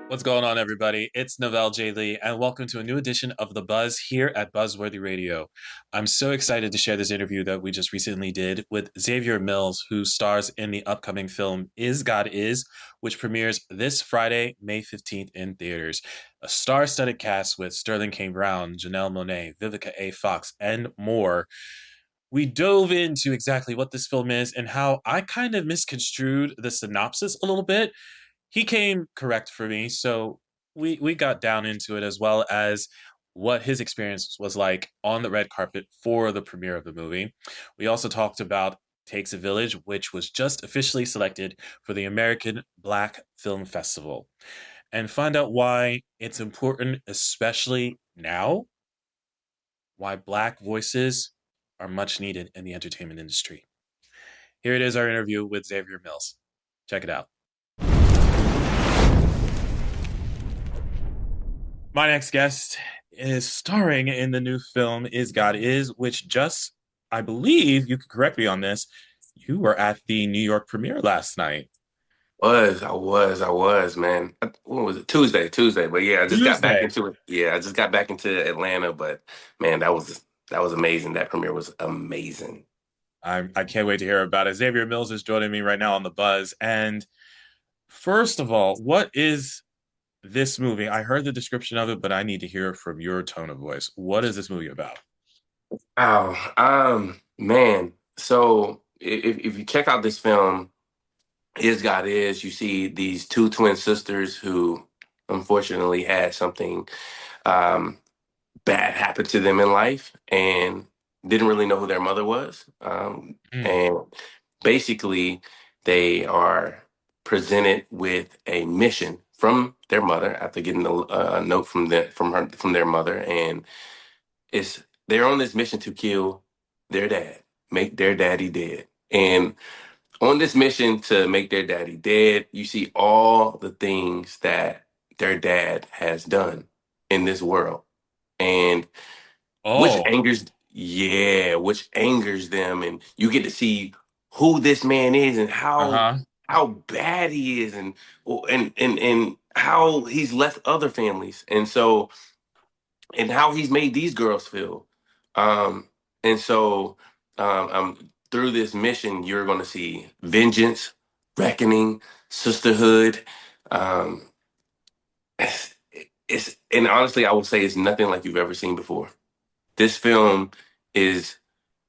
What's going on, everybody? It's Novell J. Lee, and welcome to a new edition of The Buzz here at Buzzworthy Radio. I'm so excited to share this interview that we just recently did with Xavier Mills, who stars in the upcoming film Is God Is, which premieres this Friday, May 15th in theaters. A star-studded cast with Sterling K. Brown, Janelle Monáe, Vivica A. Fox, and more. We dove into exactly what this film is and how I kind of misconstrued the synopsis a little bit. He came correct for me, so we got down into it, as well as what his experience was like on the red carpet for the premiere of the movie. We also talked about Takes a Village, which was just officially selected for the American Black Film Festival, and find out why it's important, especially now, why Black voices are much needed in the entertainment industry. Here it is, our interview with Xavier Mills. Check it out. My next guest is starring in the new film Is God Is, which just, I believe, you could correct me on this, you were at the New York premiere last night. I was, man. When was it? Tuesday. But yeah, I just got back Tuesday. into it. Yeah, I just got back into Atlanta. But man, that was amazing. That premiere was amazing. I can't wait to hear about it. Xavier Mills is joining me right now on The Buzz. And first of all, what is this movie? I heard the description of it, but I need to hear from your tone of voice. What is this movie about? Oh, man. So if you check out this film, Is God Is, you see these two twin sisters who unfortunately had something um, bad happen to them in life and didn't really know who their mother was. Mm. And basically, they are presented with a mission from their mother after getting a note from their mother, and it's they're on this mission to kill their dad, make their daddy dead. And on this mission to make their daddy dead, you see all the things that their dad has done in this world. And which Oh, angers which angers them, and you get to see who this man is and uh-huh. how bad he is, and how he's left other families, and how he's made these girls feel. And so through this mission you're going to see vengeance, reckoning, sisterhood. Um it's, it's and honestly, I would say it's nothing like you've ever seen before. This film is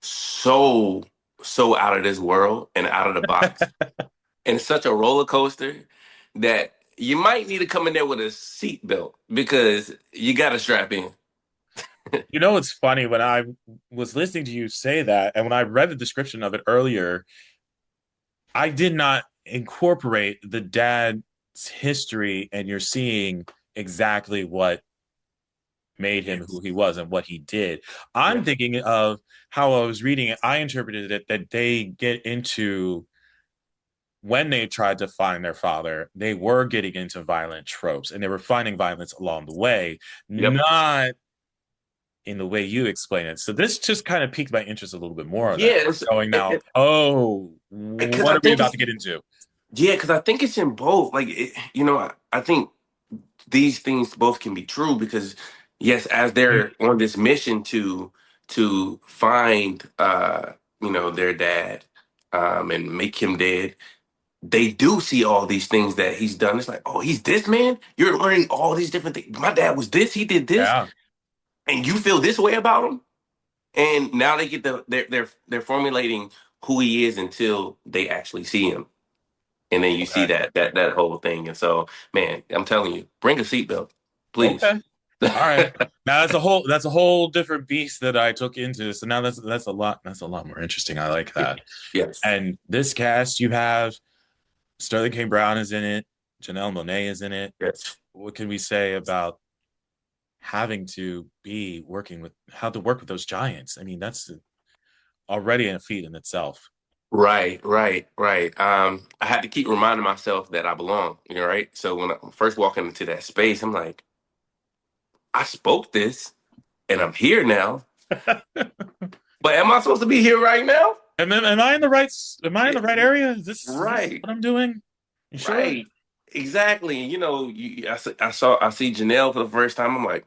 so so out of this world and out of the box, and such a roller coaster that you might need to come in there with a seatbelt because you got to strap in. You know, it's funny when I was listening to you say that, and when I read the description of it earlier, I did not incorporate the dad's history, and you're seeing exactly what made him who Yes. he was and what he did. I'm Yes. thinking of how I was reading it. I interpreted it that they get into when they tried to find their father, they were getting into violent tropes and they were finding violence along the way, Yep. not in the way you explain it. So this just kind of piqued my interest a little bit more on that. Yeah, Going now, oh, because what I are we think about it's to get into? yeah, because I think it's in both. I think these things both can be true because yes, as Mm. they're on this mission to find their dad and make him dead, they do see all these things that he's done. It's like, oh, he's this man. You're learning all these different things. My dad was this. He did this, Yeah. and you feel this way about him. And now they get they're formulating who he is until they actually see him, and then you see Okay. that whole thing. And so, man, I'm telling you, bring a seatbelt, please. Okay. All right. Now that's a whole different beast that I took into. So now that's a lot more interesting. I like that. Yes, And this cast, you have Sterling K. Brown is in it, Janelle Monáe is in it. yes. What can we say about having to be working with how to work with those giants? I mean, that's already a feat in itself. Right. I had to keep reminding myself that I belong. Right. So when I first walking into that space, I'm like, I spoke this, and I'm here now. But am I supposed to be here right now? Am I in the right? Am I in the It- right area? Is this right, what I'm doing? You sure? right, exactly. And, I see Janelle for the first time. I'm like,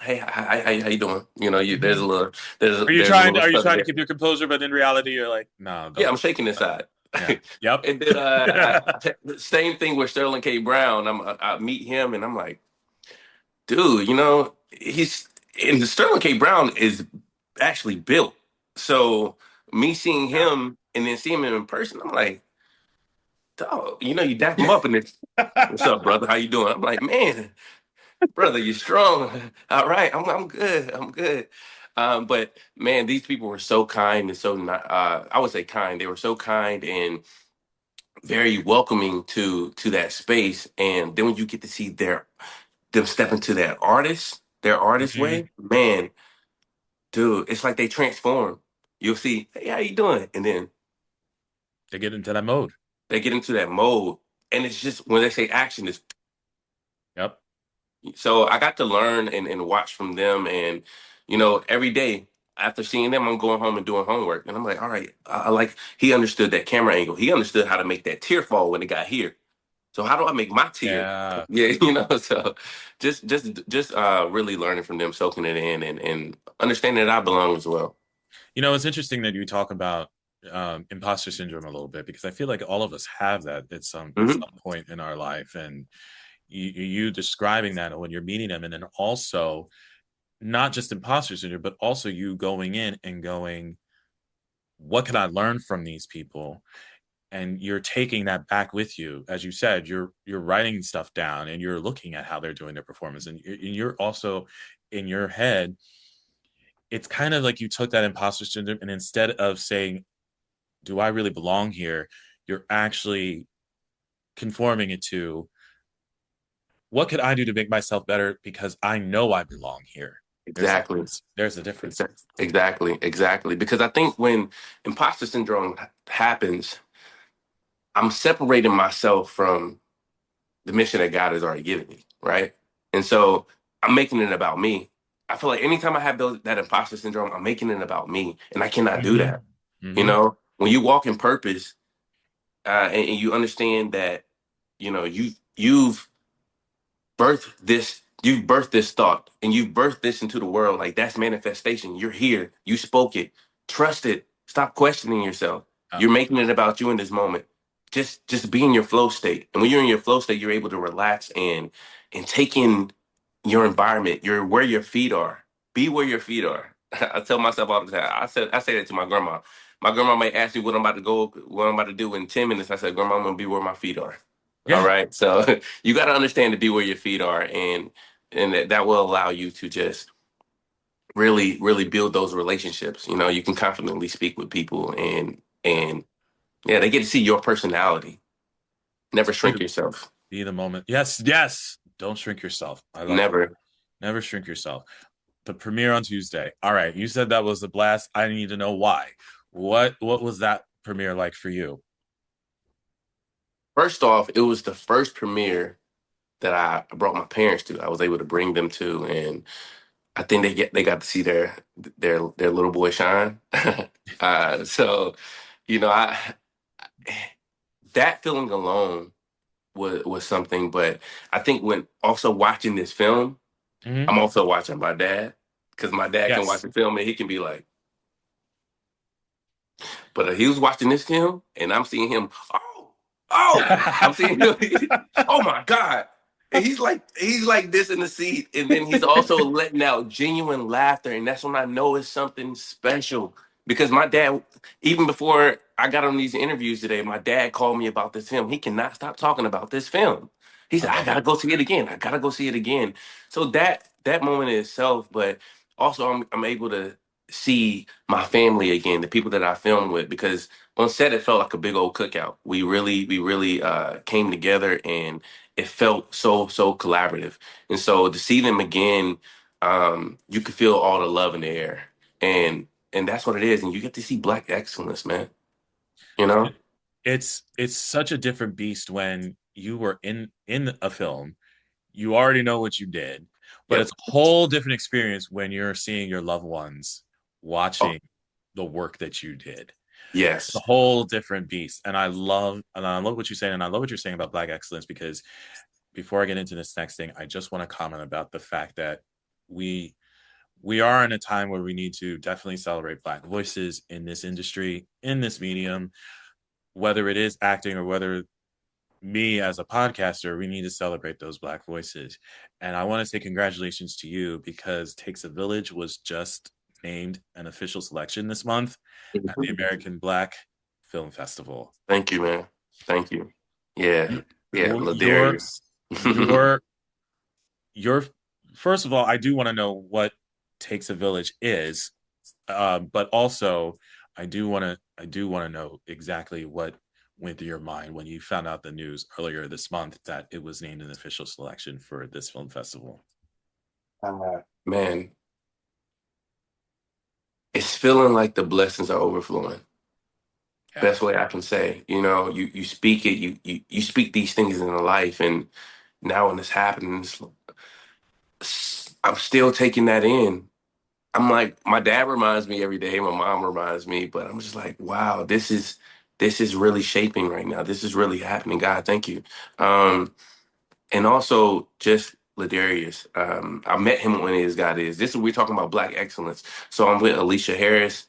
hey, how you doing? There's Mhm. there's a little Are you stuff trying to there. keep your composure, but in reality, you're like, no, Yeah, don't. I'm shaking this side. Yeah. Yep. And then same thing with Sterling K. Brown. I meet him and I'm like, dude, he's and Sterling K. Brown is actually built. So me seeing Yeah. him and then seeing him in person, I'm like, dog, you dap him up and it's, what's up, brother? How you doing? I'm like, man, brother, you're strong. All right, I'm good. I'm good. But man, these people were so kind and so not, I would say kind. They were so kind and very welcoming to that space. And then when you get to see them step into their artist Mhm. way, man, dude, it's like they transform. You'll see, hey, how you doing? And then They get into that mode. they get into that mode. And it's just when they say action, it's Yep. so I got to learn and watch from them. And, every day after seeing them, I'm going home and doing homework. And I'm like, all right, I like, he understood that camera angle. He understood how to make that tear fall when it got here. So how do I make my tear? Yeah. Yeah, so just really learning from them, soaking it in and understanding that I belong as well. It's interesting that you talk about imposter syndrome a little bit because I feel like all of us have that at Hmm. some point in our life, and you describing that when you're meeting them, and then also not just imposter syndrome, but also you going in and going, what can I learn from these people? And you're taking that back with you, as you said, you're writing stuff down and you're looking at how they're doing their performance, and you're also in your head. It's kind of like you took that imposter syndrome, and instead of saying, do I really belong here, you're actually conforming it to, what could I do to make myself better because I know I belong here. There's a Exactly. difference. There's a difference. Exactly. Because I think when imposter syndrome happens, I'm separating myself from the mission that God has already given me, right? And so I'm making it about me. I feel like anytime I have that imposter syndrome, I'm making it about me, and I cannot do Mm-hmm. that. Mm-hmm. When you walk in purpose, and you understand that, you've you've birthed this thought and you've birthed this into the world. Like that's manifestation. You're here. You spoke it. Trust it. Stop questioning yourself. You're making it about you in this moment. Just be in your flow state. And when you're in your flow state, you're able to relax and take in your environment. You're where your feet are. Be where your feet are. I tell myself all the time. I say that to my grandma. My grandma might ask me what I'm about to do in 10 minutes. I said, Grandma, I'm gonna be where my feet are. All Yeah. right. So you got to understand to be where your feet are, and that will allow you to just really build those relationships. You can confidently speak with people, and yeah, they get to see your personality. Never Be shrink the, yourself. be the moment. Yes. Yes. Don't shrink yourself. I like that. Never. Never shrink yourself. The premiere on Tuesday. All right. You said that was a blast. I need to know why. What was that premiere like for you? First off, it was the first premiere that I brought my parents to. I was able to bring them to, and I think they got to see their little boy shine. So, I that feeling alone was something. But I think when also watching this film, Mm-hmm. I'm also watching my dad because my dad can watch Yes. the film and he can be like, but he was watching this film and I'm seeing him. I'm seeing him. Oh my god. And he's like this in the seat, and then he's also letting out genuine laughter, and that's when I know it's something special. Because my dad, even before I got on these interviews today, my dad called me about this film. He cannot stop talking about this film. He I said, "I love it. gotta go see it again. I gotta go see it again." So that moment in itself, but also I'm able to see my family again, the people that I filmed with, because on set it felt like a big old cookout. We really came together, and it felt so collaborative. And so to see them again, you could feel all the love in the air, and that's what it is. And you get to see black excellence, man. You know? It's such a different beast when you were in a film. You already know what you did, but Yep. it's a whole different experience when you're seeing your loved ones Oh, watching the work that you did. It's a Yes. whole different beast. And I love what you're saying, and I love what you're saying about Black excellence, because before I get into this next thing, I just want to comment about the fact that we we are in a time where we need to definitely celebrate Black voices in this industry, in this medium, whether it is acting or whether me as a podcaster, we need to celebrate those Black voices. And I want to say congratulations to you, because Takes a Village was just named an official selection this month at the Mhm. American Black Film Festival. Thank you, man. Thank you. Yeah. You, Yeah. your Ladarius. your your first of all, I do want to know what Takes a Village is, but also I do want to know exactly what went through your mind when you found out the news earlier this month that it was named an official selection for this film festival. Man, it's feeling like the blessings are overflowing. Yeah. Best way I can say. You speak it, you speak these things in life, and now when it's happening, I'm still taking that in. I'm like, my dad reminds me every day, my mom reminds me, but I'm just like, wow, this is really shaping right now. This is really happening. God, thank you. And also just Ladarius. I met him when his God is. This is we're talking about Black excellence. So I'm with Alicia Harris,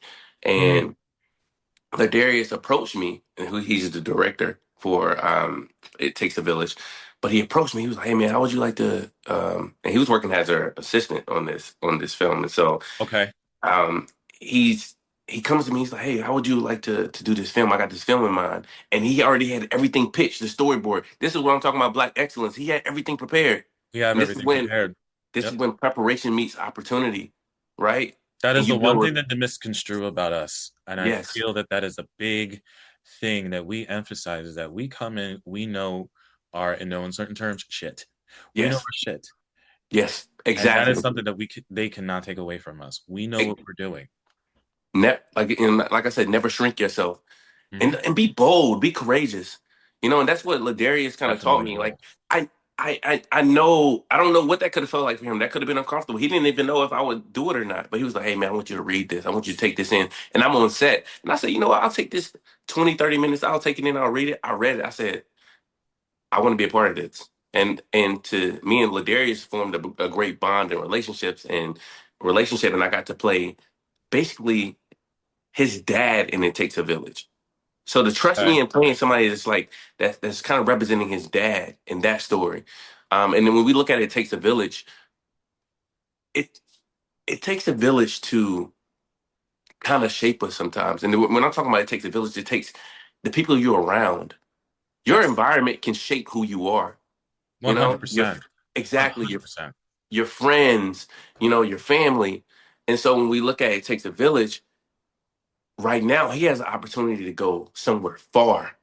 Mm, and Ladarius approached me, and he's the director for It Takes a Village. But he approached me. He was like, "Hey man, how would you like to?" And he was working as her assistant on this film, and so okay. um, he's he comes to me. He's like, "Hey, how would you like to do this film? I got this film in mind." And he already had everything pitched, the storyboard. This is what I'm talking about, Black excellence. He had everything prepared, We have and this is everything when prepared. this is Yep. when preparation meets opportunity, right? That And is you the one thing build, that they misconstrue about us. And I yes, feel that that is a big thing that we emphasize, is that we come in, we know our, in no uncertain terms, shit. We know yes, our shit. yes, And that is exactly. something that they cannot take away from us. We know what we're doing. Like I said, never shrink yourself, and Hmm. and be bold, be courageous. And that's what Ladarius kind of taught Definitely me. Like bold. I, I know I don't know what that could have felt like for him. That could have been uncomfortable. He didn't even know if I would do it or not. But he was like, "Hey man, I want you to read this. I want you to take this in." And I'm on set, and I said, "You know what? I'll take this 20, 30 minutes. I'll take it in. I'll read it." I read it. I said, "I want to be a part of this." And to me and Ladarius formed a great bond and relationship, and I got to play basically his dad in It Takes a Village. So to trust Okay. me in playing somebody that's like that's kind of representing his dad in that story. And then when we look at It Takes a Village, it it takes a village to kind of shape us sometimes. And when I'm talking about It Takes a Village, it takes the people you're around. Your Yes. environment can shape who you are. You know, your 100%. exactly 100%. your friends, your family. And so when we look at It Takes a Village, right now he has an opportunity to go somewhere far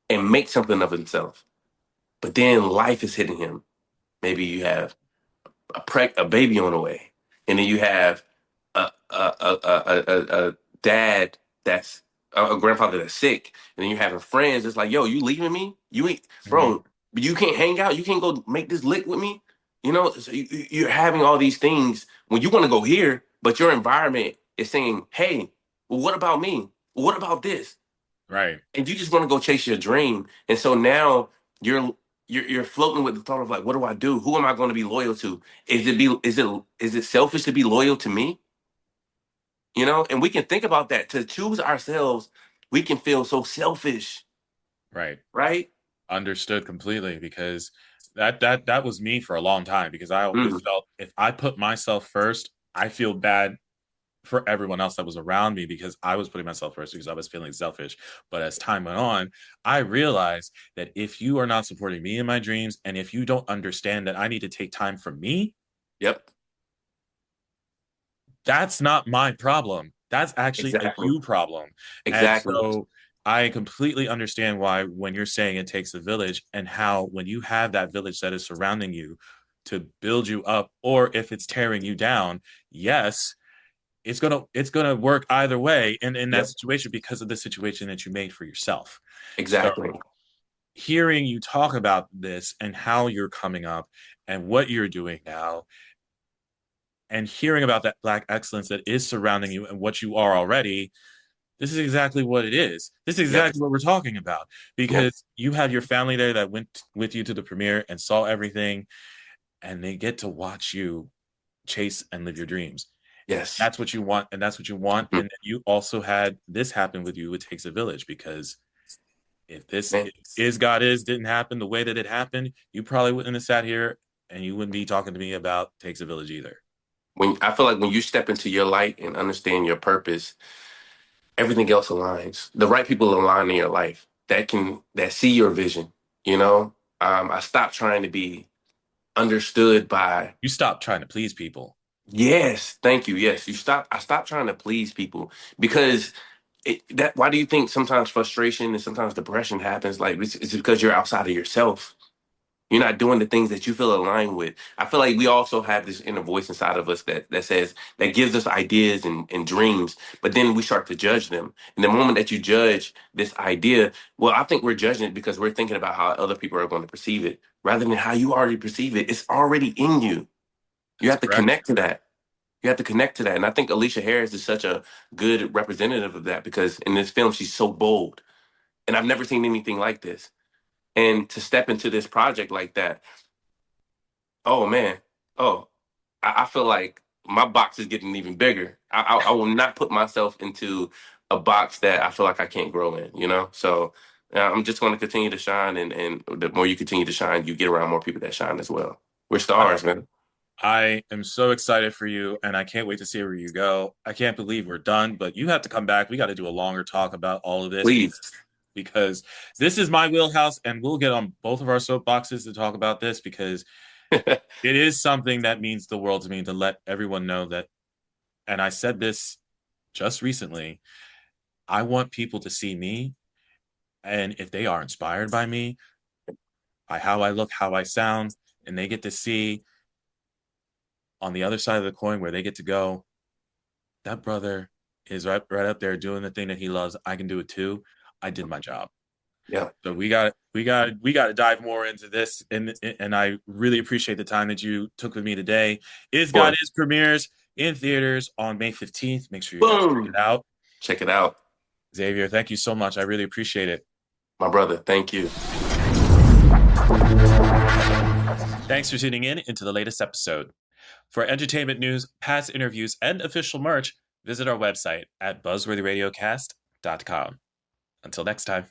and make something of himself. But then life is hitting him. Maybe you have a baby on the way, and then you have a dad that's a grandfather that's sick, and then you're having friends. It's like, yo, you leaving me? You ain't, Hmm. bro. You can't hang out. You can't go make this lick with me. So you're having all these things when you want to go here, but your environment is saying, hey, well, what about me? What about this? Right. And you just want to go chase your dream. And so now you're you're floating with the thought of like, what do I do? Who am I going to be loyal to? Is it selfish to be loyal to me? And we can think about that. To choose ourselves, we can feel so selfish, Right. right? Understood completely, because that was me for a long time, because I always Mm, felt if I put myself first, I feel bad for everyone else that was around me, because I was putting myself first because I was feeling selfish. But as time went on, I realized that if you are not supporting me in my dreams, and if you don't understand that I need to take time for me, yep, that's not my problem. That's actually a exactly, you problem. And exactly. so I completely understand why, when you're saying it takes a village, and how when you have that village that is surrounding you to build you up, or if it's tearing you down, yes, it's gonna work either way in that Yep, situation, because of the situation that you made for yourself. So exactly. hearing you talk about this and how you're coming up and what you're doing now, and hearing about that Black excellence that is surrounding you and what you are already, this is exactly what it is. This is Yep. exactly what we're talking about Yep. because you have your family there that went with you to the premiere and saw everything, and they get to watch you chase and live your dreams. Yes. That's what you want, and that's what you want. Mhm. And then you also had this happen with you. It takes a village because if this Man, if is God is didn't happen the way that it happened, you probably wouldn't have sat here and you wouldn't be talking to me about takes a village either. when I feel like when you step into your light and understand your purpose, everything else aligns. The right people align in your life that see your vision. You know, I stopped trying to be understood by. You stop trying to please people. Yes, thank you. Yes, you stop. I stopped trying to please people because that. Why do you think sometimes frustration and sometimes depression happens? Like it's because you're outside of yourself. You're not doing the things that you feel aligned with. I feel like we also have this inner voice inside of us that says that gives us ideas and dreams, but then we start to judge them. And the moment that you judge this idea, well, I think we're judging it because we're thinking about how other people are going to perceive it rather than how you already perceive it. It's already in you. You That's have to correct. connect to that. You have to connect to that. And I think Alicia Harris is such a good representative of that because in this film, she's so bold. And I've never seen anything like this. And to step into this project like that, oh man. Oh, I feel like my box is getting even bigger. I will not put myself into a box that I feel like I can't grow in, you know? So I'm just going to continue to shine. And the more you continue to shine, you get around more people that shine as well. We're I, stars, man. I am so excited for you, and I can't wait to see where you go. I can't believe we're done, but you have to come back. We got to do a longer talk about all of this Please. because this is my wheelhouse, and we'll get on both of our soapboxes to talk about this because it is something that means the world to me to let everyone know that. And I said this just recently. I want people to see me, and if they are inspired by me, by how I look, how I sound, and they get to see on the other side of the coin where they get to go, that brother is right up there doing the thing that he loves. I can do it too. I did my job. Yeah, So we got to dive more into this, and I really appreciate the time that you took with me today. Is of God course. is premieres in theaters on May 15th. Make sure you guys check it Boom. out. Check it out. Xavier, thank you so much. I really appreciate it. My brother, thank you. Thanks for tuning in into the latest episode. For entertainment news, past interviews, and official merch, visit our website at buzzworthyradiocast.com. Until next time.